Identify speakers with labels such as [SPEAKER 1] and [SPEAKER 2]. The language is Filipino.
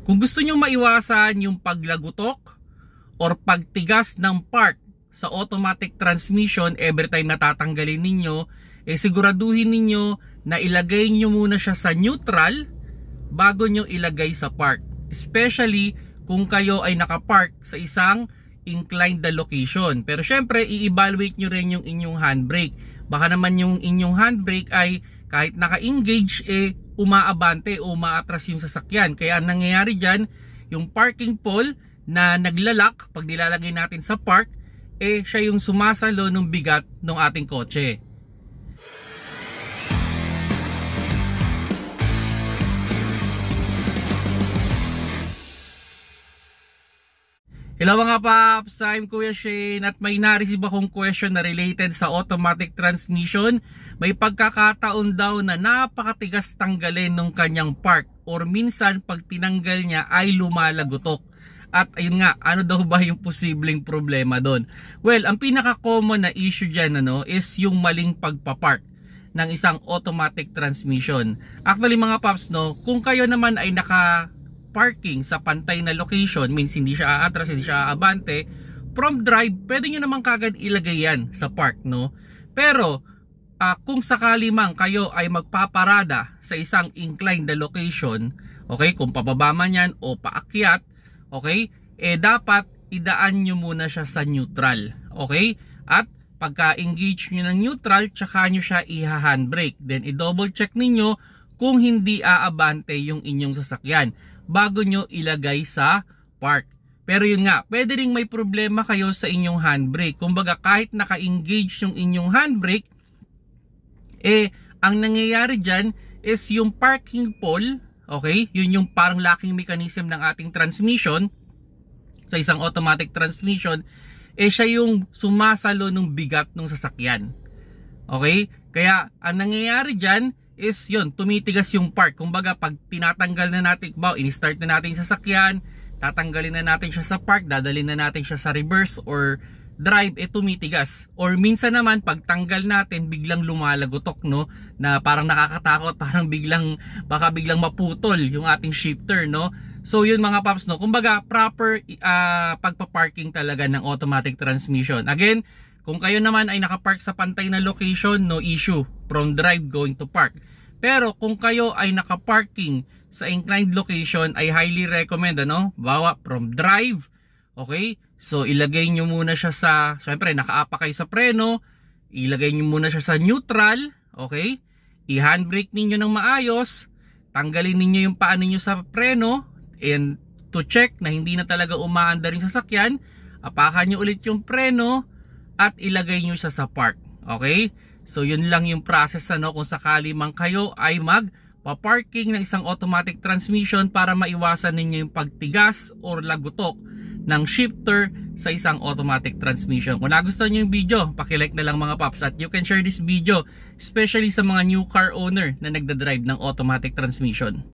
[SPEAKER 1] Kung gusto nyo maiwasan yung paglagutok or pagtigas ng part sa automatic transmission every time natatanggalin ninyo, siguraduhin ninyo na ilagay nyo muna siya sa neutral bago nyo ilagay sa park. Especially kung kayo ay nakapark sa isang inclined na location. Pero syempre, i-evaluate nyo rin yung inyong handbrake. Baka naman yung inyong handbrake ay kahit naka-engage, umaabante o umaatras yung sasakyan. Kaya ang nangyayari dyan, yung parking pole na naglalak pag nilalagay natin sa park, siya yung sumasalo ng bigat ng ating kotse. Hello mga paps, I'm Kuya Shane at may na-receive akong question na related sa automatic transmission. May pagkakataon daw na napakatigas tanggalin ng kanyang park or minsan pag tinanggal niya ay lumalagotok. At ayun nga, ano daw ba yung posibleng problema doon? Well, ang pinaka-common na issue dyan is yung maling pagpapark ng isang automatic transmission. Actually mga paps, kung kayo naman ay parking sa pantay na location, means hindi siya aatras, hindi siya aabante, from drive, pwede nyo naman kagad ilagay yan sa park, Pero, kung sakali man kayo ay magpaparada sa isang inclined na location, okay, kung pababa man yan o paakyat, okay, dapat idaan nyo muna siya sa neutral, okay? At pagka-engage nyo ng neutral, tsaka nyo siya i-handbrake. Then, i-double check ninyo kung hindi aabante yung inyong sasakyan bago nyo ilagay sa park. Pero yun nga, pwede ring may problema kayo sa inyong handbrake. Kumbaga kahit naka-engage yung inyong handbrake, ang nangyayari dyan is yung parking pole, okay, yun yung parang locking mechanism ng ating transmission sa isang automatic transmission, siya yung sumasalo ng bigat ng sasakyan. Okay? Kaya ang nangyayari dyan is yun, tumitigas yung park. Kumbaga pag tinatanggal na natin, in-start na natin yung sasakyan, tatanggalin na natin siya sa park, dadalhin na natin siya sa reverse or drive, tumitigas. Or minsan naman pag tanggal natin, biglang lumalagotok, na parang nakakatakot, parang baka biglang maputol yung ating shifter, So yun mga paps, kumbaga proper pagpa-parking talaga ng automatic transmission. Again, kung kayo naman ay nakapark sa pantay na location, no issue from drive going to park. Pero kung kayo ay nakaparking sa inclined location, ay highly recommend, bawa from drive, okay? So ilagay nyo muna siya sa, syempre nakaapa kayo sa preno, ilagay nyo muna siya sa neutral, okay? I-handbrake ninyo ng maayos, tanggalin ninyo yung paa ninyo sa preno, and to check na hindi na talaga umaandar yung sasakyan, apakan nyo ulit yung preno, at ilagay nyo siya sa park. Okay? So yun lang yung process kung sakali man kayo ay magpa-parking ng isang automatic transmission para maiwasan ninyo yung pagtigas or lagutok ng shifter sa isang automatic transmission. Kung nagustuhan nyo yung video, paki-like na lang mga paps, at you can share this video especially sa mga new car owner na nagdadrive ng automatic transmission.